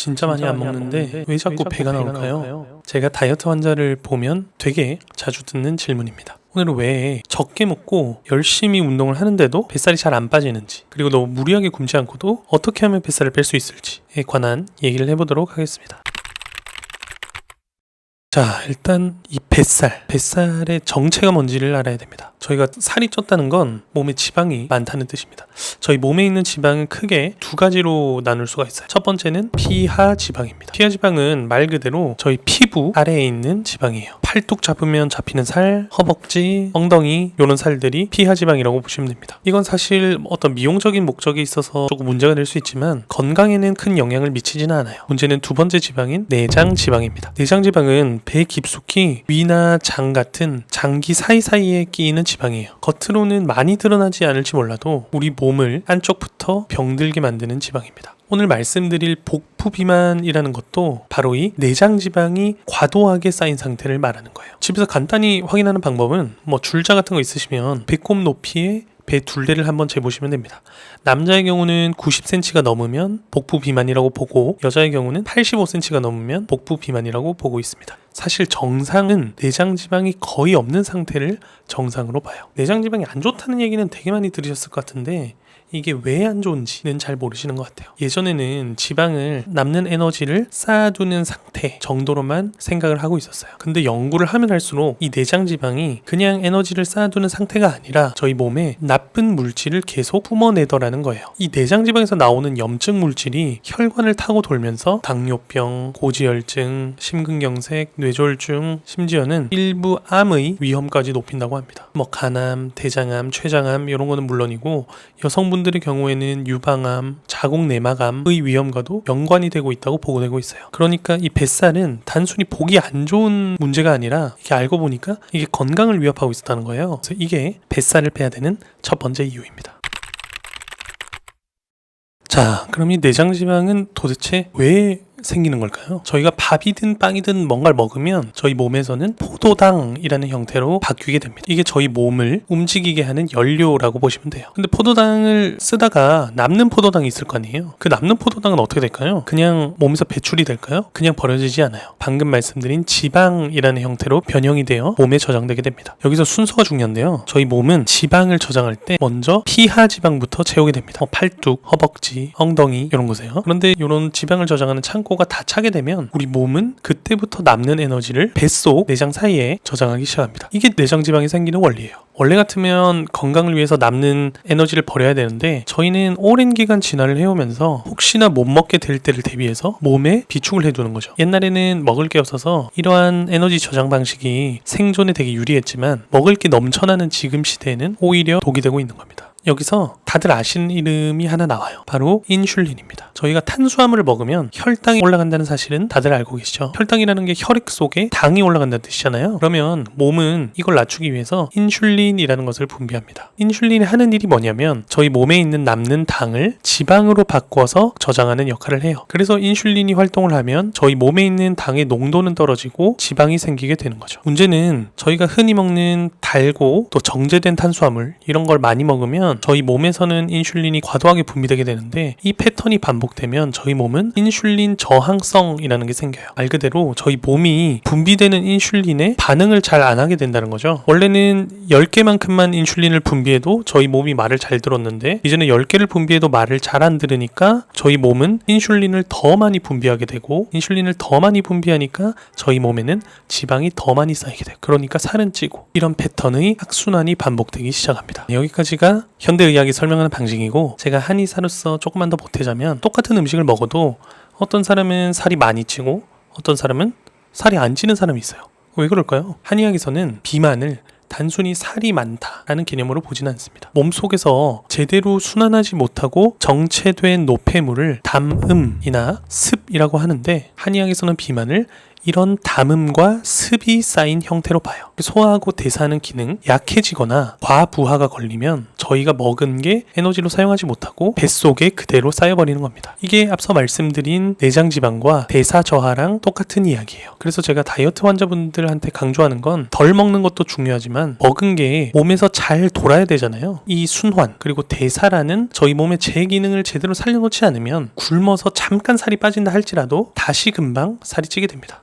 진짜 많이 안 먹는데 왜 자꾸 배가 나올까요? 제가 다이어트 환자를 보면 되게 자주 듣는 질문입니다. 오늘은 왜 적게 먹고 열심히 운동을 하는데도 뱃살이 잘 안 빠지는지, 그리고 너무 무리하게 굶지 않고도 어떻게 하면 뱃살을 뺄 수 있을지에 관한 얘기를 해보도록 하겠습니다. 자, 일단 이 뱃살의 정체가 뭔지를 알아야 됩니다. 저희가 살이 쪘다는 건 몸에 지방이 많다는 뜻입니다. 저희 몸에 있는 지방은 크게 두 가지로 나눌 수가 있어요. 첫 번째는 피하 지방입니다. 피하 지방은 말 그대로 저희 피부 아래에 있는 지방이에요. 팔뚝 잡으면 잡히는 살, 허벅지, 엉덩이 이런 살들이 피하 지방이라고 보시면 됩니다. 이건 사실 어떤 미용적인 목적에 있어서 조금 문제가 될 수 있지만 건강에는 큰 영향을 미치지는 않아요. 문제는 두 번째 지방인 내장 지방입니다. 내장 지방은 배 깊숙이 위나 장 같은 장기 사이사이에 끼이는 지방이에요. 겉으로는 많이 드러나지 않을지 몰라도 우리 몸을 한쪽부터 병들게 만드는 지방입니다. 오늘 말씀드릴 복부 비만이라는 것도 바로 이 내장 지방이 과도하게 쌓인 상태를 말하는 거예요. 집에서 간단히 확인하는 방법은 줄자 같은 거 있으시면 배꼽 높이에 배 둘레를 한번 재보시면 됩니다. 남자의 경우는 90cm가 넘으면 복부 비만이라고 보고, 여자의 경우는 85cm가 넘으면 복부 비만이라고 보고 있습니다. 사실 정상은 내장 지방이 거의 없는 상태를 정상으로 봐요. 내장 지방이 안 좋다는 얘기는 되게 많이 들으셨을 것 같은데 이게 왜 안 좋은지는 잘 모르시는 것 같아요. 예전에는 지방을 남는 에너지를 쌓아두는 상태 정도로만 생각을 하고 있었어요. 근데 연구를 하면 할수록 이 내장 지방이 그냥 에너지를 쌓아두는 상태가 아니라 저희 몸에 나쁜 물질을 계속 품어내더라는 거예요. 이 내장 지방에서 나오는 염증 물질이 혈관을 타고 돌면서 당뇨병, 고지혈증, 심근경색, 뇌졸중, 심지어는 일부 암의 위험까지 높인다고 합니다. 간암, 대장암, 췌장암 이런 거는 물론이고 여성분들의 경우에는 유방암, 자궁내막암의 위험과도 연관이 되고 있다고 보고되고 있어요. 그러니까 이 뱃살은 단순히 보기 안 좋은 문제가 아니라 이게 알고 보니까 이게 건강을 위협하고 있었다는 거예요. 그래서 이게 뱃살을 빼야 되는 첫 번째 이유입니다. 자, 그럼 이 내장지방은 도대체 왜 생기는 걸까요? 저희가 밥이든 빵이든 뭔가를 먹으면 저희 몸에서는 포도당이라는 형태로 바뀌게 됩니다. 이게 저희 몸을 움직이게 하는 연료라고 보시면 돼요. 근데 포도당을 쓰다가 남는 포도당이 있을 거 아니에요? 그 남는 포도당은 어떻게 될까요? 그냥 몸에서 배출이 될까요? 그냥 버려지지 않아요. 방금 말씀드린 지방이라는 형태로 변형이 되어 몸에 저장되게 됩니다. 여기서 순서가 중요한데요. 저희 몸은 지방을 저장할 때 먼저 피하 지방부터 채우게 됩니다. 팔뚝, 허벅지, 엉덩이 이런 곳에요. 그런데 이런 지방을 저장하는 창고 가 다 차게 되면 우리 몸은 그때부터 남는 에너지를 뱃속 내장 사이에 저장하기 시작합니다. 이게 내장 지방이 생기는 원리예요. 원래 같으면 건강을 위해서 남는 에너지를 버려야 되는데 저희는 오랜 기간 진화를 해오면서 혹시나 못 먹게 될 때를 대비해서 몸에 비축을 해두는 거죠. 옛날에는 먹을 게 없어서 이러한 에너지 저장 방식이 생존에 되게 유리했지만 먹을 게 넘쳐나는 지금 시대에는 오히려 독이 되고 있는 겁니다. 여기서 다들 아시는 이름이 하나 나와요. 바로 인슐린입니다. 저희가 탄수화물을 먹으면 혈당이 올라간다는 사실은 다들 알고 계시죠? 혈당이라는 게 혈액 속에 당이 올라간다는 뜻이잖아요. 그러면 몸은 이걸 낮추기 위해서 인슐린이라는 것을 분비합니다. 인슐린이 하는 일이 뭐냐면 저희 몸에 있는 남는 당을 지방으로 바꿔서 저장하는 역할을 해요. 그래서 인슐린이 활동을 하면 저희 몸에 있는 당의 농도는 떨어지고 지방이 생기게 되는 거죠. 문제는 저희가 흔히 먹는 달고 또 정제된 탄수화물 이런 걸 많이 먹으면 저희 몸에서는 인슐린이 과도하게 분비되게 되는데 이 패턴이 반복되면 저희 몸은 인슐린 저항성이라는 게 생겨요. 말 그대로 저희 몸이 분비되는 인슐린에 반응을 잘 안 하게 된다는 거죠. 원래는 10개만큼만 인슐린을 분비해도 저희 몸이 말을 잘 들었는데 이제는 10개를 분비해도 말을 잘 안 들으니까 저희 몸은 인슐린을 더 많이 분비하게 되고 인슐린을 더 많이 분비하니까 저희 몸에는 지방이 더 많이 쌓이게 돼요. 그러니까 살은 찌고 이런 패턴의 악순환이 반복되기 시작합니다. 여기까지가 현대의학이 설명하는 방식이고 제가 한의사로서 조금만 더 보태자면 똑같은 음식을 먹어도 어떤 사람은 살이 많이 찌고 어떤 사람은 살이 안 찌는 사람이 있어요. 왜 그럴까요? 한의학에서는 비만을 단순히 살이 많다라는 개념으로 보지는 않습니다. 몸속에서 제대로 순환하지 못하고 정체된 노폐물을 담음이나 습이라고 하는데 한의학에서는 비만을 이런 담음과 습이 쌓인 형태로 봐요. 소화하고 대사하는 기능 약해지거나 과부하가 걸리면 저희가 먹은 게 에너지로 사용하지 못하고 뱃속에 그대로 쌓여버리는 겁니다. 이게 앞서 말씀드린 내장지방과 대사 저하랑 똑같은 이야기예요. 그래서 제가 다이어트 환자분들한테 강조하는 건 덜 먹는 것도 중요하지만 먹은 게 몸에서 잘 돌아야 되잖아요. 이 순환 그리고 대사라는 저희 몸의 제 기능을 제대로 살려놓지 않으면 굶어서 잠깐 살이 빠진다 할지라도 다시 금방 살이 찌게 됩니다.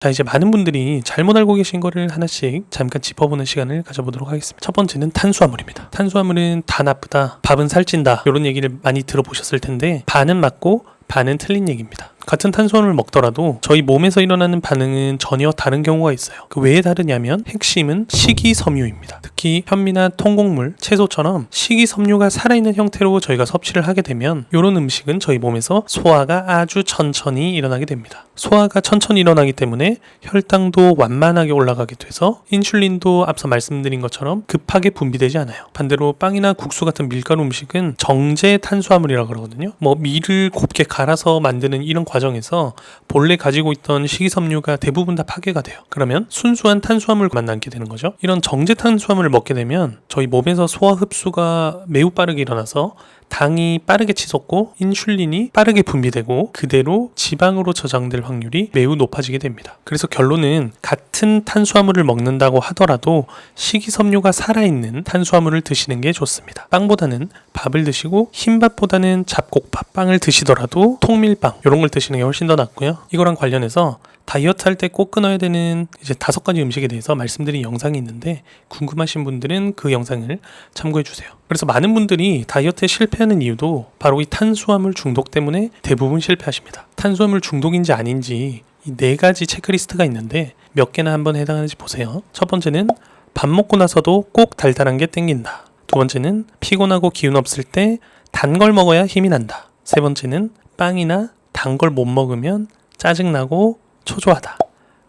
자, 이제 많은 분들이 잘못 알고 계신 거를 하나씩 잠깐 짚어보는 시간을 가져보도록 하겠습니다. 첫 번째는 탄수화물입니다. 탄수화물은 다 나쁘다, 밥은 살찐다 이런 얘기를 많이 들어보셨을 텐데 반은 맞고 반은 틀린 얘기입니다. 같은 탄수화물을 먹더라도 저희 몸에서 일어나는 반응은 전혀 다른 경우가 있어요. 그 왜 다르냐면 핵심은 식이섬유입니다. 특히 현미나 통곡물, 채소처럼 식이섬유가 살아있는 형태로 저희가 섭취를 하게 되면 이런 음식은 저희 몸에서 소화가 아주 천천히 일어나게 됩니다. 소화가 천천히 일어나기 때문에 혈당도 완만하게 올라가게 돼서 인슐린도 앞서 말씀드린 것처럼 급하게 분비되지 않아요. 반대로 빵이나 국수 같은 밀가루 음식은 정제 탄수화물이라고 그러거든요. 밀을 곱게 갈아서 만드는 이런 과정에서 본래 가지고 있던 식이섬유가 대부분 다 파괴가 돼요. 그러면 순수한 탄수화물만 남게 되는 거죠. 이런 정제 탄수화물을 먹게 되면 저희 몸에서 소화 흡수가 매우 빠르게 일어나서 당이 빠르게 치솟고 인슐린이 빠르게 분비되고 그대로 지방으로 저장될 확률이 매우 높아지게 됩니다. 그래서 결론은 같은 탄수화물을 먹는다고 하더라도 식이섬유가 살아있는 탄수화물을 드시는 게 좋습니다. 빵보다는 밥을 드시고 흰밥보다는 잡곡밥, 빵을 드시더라도 통밀빵 이런 걸 드시는 게 훨씬 더 낫고요. 이거랑 관련해서 다이어트 할 때 꼭 끊어야 되는 이제 5가지 음식에 대해서 말씀드린 영상이 있는데 궁금하신 분들은 그 영상을 참고해 주세요. 그래서 많은 분들이 다이어트에 실패하는 이유도 바로 이 탄수화물 중독 때문에 대부분 실패하십니다. 탄수화물 중독인지 아닌지 이 4가지 체크리스트가 있는데 몇 개나 한번 해당하는지 보세요. 첫 번째는 밥 먹고 나서도 꼭 달달한 게 땡긴다. 두 번째는 피곤하고 기운 없을 때 단 걸 먹어야 힘이 난다. 세 번째는 빵이나 단 걸 못 먹으면 짜증나고 초조하다.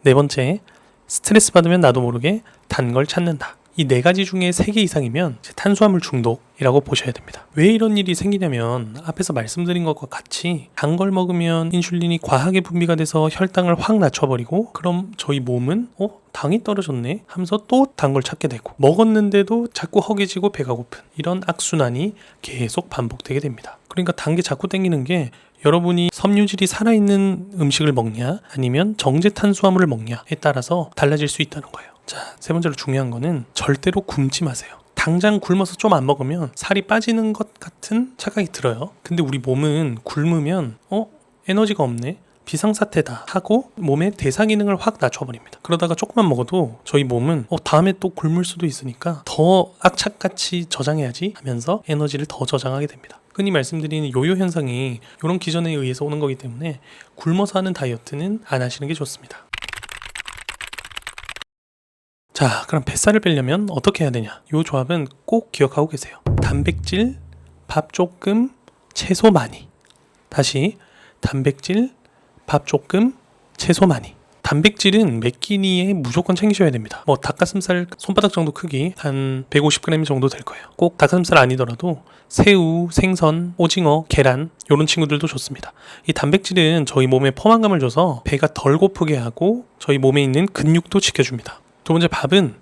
네 번째, 스트레스 받으면 나도 모르게 단 걸 찾는다. 이 4가지 중에 3개 이상이면 탄수화물 중독이라고 보셔야 됩니다. 왜 이런 일이 생기냐면 앞에서 말씀드린 것과 같이 단 걸 먹으면 인슐린이 과하게 분비가 돼서 혈당을 확 낮춰버리고 그럼 저희 몸은 당이 떨어졌네 하면서 또 단 걸 찾게 되고 먹었는데도 자꾸 허기지고 배가 고픈 이런 악순환이 계속 반복되게 됩니다. 그러니까 단 게 자꾸 땡기는 게 여러분이 섬유질이 살아있는 음식을 먹냐 아니면 정제 탄수화물을 먹냐에 따라서 달라질 수 있다는 거예요. 자, 세 번째로 중요한 거는 절대로 굶지 마세요. 당장 굶어서 좀 안 먹으면 살이 빠지는 것 같은 착각이 들어요. 근데 우리 몸은 굶으면 에너지가 없네, 비상사태다 하고 몸의 대사 기능을 확 낮춰버립니다. 그러다가 조금만 먹어도 저희 몸은 다음에 또 굶을 수도 있으니까 더 악착같이 저장해야지 하면서 에너지를 더 저장하게 됩니다. 흔히 말씀드리는 요요 현상이 이런 기전에 의해서 오는 거기 때문에 굶어서 하는 다이어트는 안 하시는 게 좋습니다. 자, 그럼 뱃살을 빼려면 어떻게 해야 되냐? 이 조합은 꼭 기억하고 계세요. 단백질, 밥 조금, 채소 많이. 다시 단백질, 밥 조금, 채소 많이. 단백질은 매 끼니에 무조건 챙기셔야 됩니다. 닭가슴살 손바닥 정도 크기 한 150g 정도 될 거예요. 꼭 닭가슴살 아니더라도 새우, 생선, 오징어, 계란 이런 친구들도 좋습니다. 이 단백질은 저희 몸에 포만감을 줘서 배가 덜 고프게 하고 저희 몸에 있는 근육도 지켜줍니다. 두 번째 밥은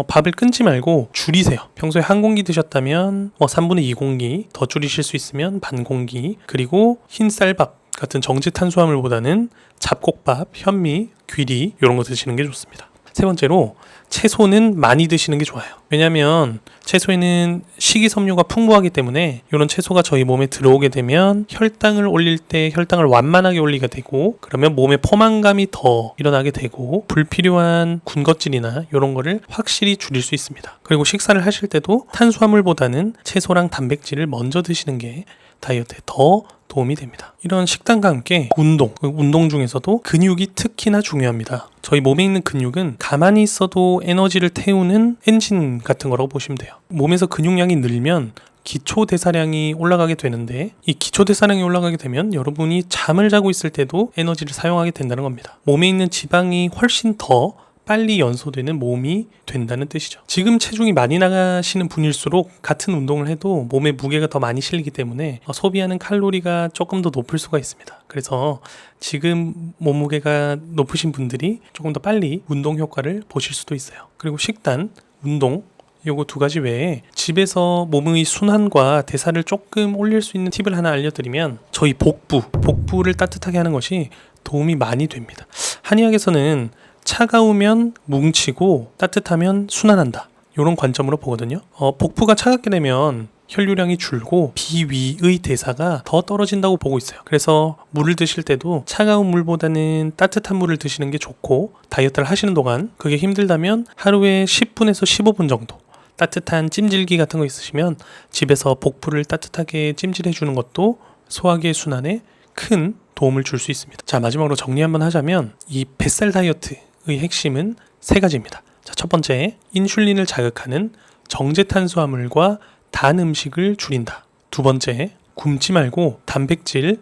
밥을 끊지 말고 줄이세요. 평소에 한 공기 드셨다면 3분의 2 공기 더 줄이실 수 있으면 반 공기, 그리고 흰 쌀밥 같은 정제 탄수화물보다는 잡곡밥, 현미, 귀리 이런 거 드시는 게 좋습니다. 세 번째로 채소는 많이 드시는 게 좋아요. 왜냐하면 채소에는 식이섬유가 풍부하기 때문에 이런 채소가 저희 몸에 들어오게 되면 혈당을 올릴 때 혈당을 완만하게 올리게 되고 그러면 몸에 포만감이 더 일어나게 되고 불필요한 군것질이나 이런 거를 확실히 줄일 수 있습니다. 그리고 식사를 하실 때도 탄수화물보다는 채소랑 단백질을 먼저 드시는 게 다이어트에 더 도움이 됩니다. 이런 식단과 함께 운동 중에서도 근육이 특히나 중요합니다. 저희 몸에 있는 근육은 가만히 있어도 에너지를 태우는 엔진 같은 거라고 보시면 돼요. 몸에서 근육량이 늘면 기초대사량이 올라가게 되는데 이 기초대사량이 올라가게 되면 여러분이 잠을 자고 있을 때도 에너지를 사용하게 된다는 겁니다. 몸에 있는 지방이 훨씬 더 빨리 연소되는 몸이 된다는 뜻이죠. 지금 체중이 많이 나가시는 분일수록 같은 운동을 해도 몸에 무게가 더 많이 실리기 때문에 소비하는 칼로리가 조금 더 높을 수가 있습니다. 그래서 지금 몸무게가 높으신 분들이 조금 더 빨리 운동 효과를 보실 수도 있어요. 그리고 식단, 운동, 요거 두 가지 외에 집에서 몸의 순환과 대사를 조금 올릴 수 있는 팁을 하나 알려드리면, 저희 복부를 따뜻하게 하는 것이 도움이 많이 됩니다. 한의학에서는 차가우면 뭉치고 따뜻하면 순환한다, 이런 관점으로 보거든요. 복부가 차갑게 되면 혈류량이 줄고 비위의 대사가 더 떨어진다고 보고 있어요. 그래서 물을 드실 때도 차가운 물보다는 따뜻한 물을 드시는 게 좋고, 다이어트를 하시는 동안 그게 힘들다면 하루에 10분에서 15분 정도 따뜻한 찜질기 같은 거 있으시면 집에서 복부를 따뜻하게 찜질해 주는 것도 소화기의 순환에 큰 도움을 줄 수 있습니다. 자, 마지막으로 정리 한번 하자면 이 뱃살 다이어트의 핵심은 세 가지입니다. 자, 첫 번째, 인슐린을 자극하는 정제탄수화물과 단 음식을 줄인다. 두 번째, 굶지 말고 단백질,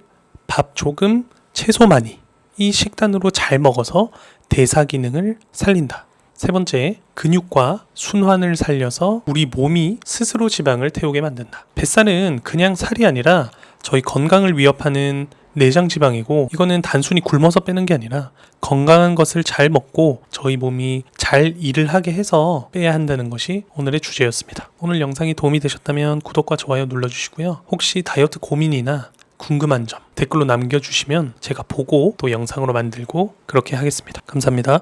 밥 조금, 채소 많이, 이 식단으로 잘 먹어서 대사 기능을 살린다. 세 번째, 근육과 순환을 살려서 우리 몸이 스스로 지방을 태우게 만든다. 뱃살은 그냥 살이 아니라 저희 건강을 위협하는 내장 지방이고, 이거는 단순히 굶어서 빼는 게 아니라 건강한 것을 잘 먹고 저희 몸이 잘 일을 하게 해서 빼야 한다는 것이 오늘의 주제였습니다. 오늘 영상이 도움이 되셨다면 구독과 좋아요 눌러주시고요. 혹시 다이어트 고민이나 궁금한 점 댓글로 남겨주시면 제가 보고 또 영상으로 만들고 그렇게 하겠습니다. 감사합니다.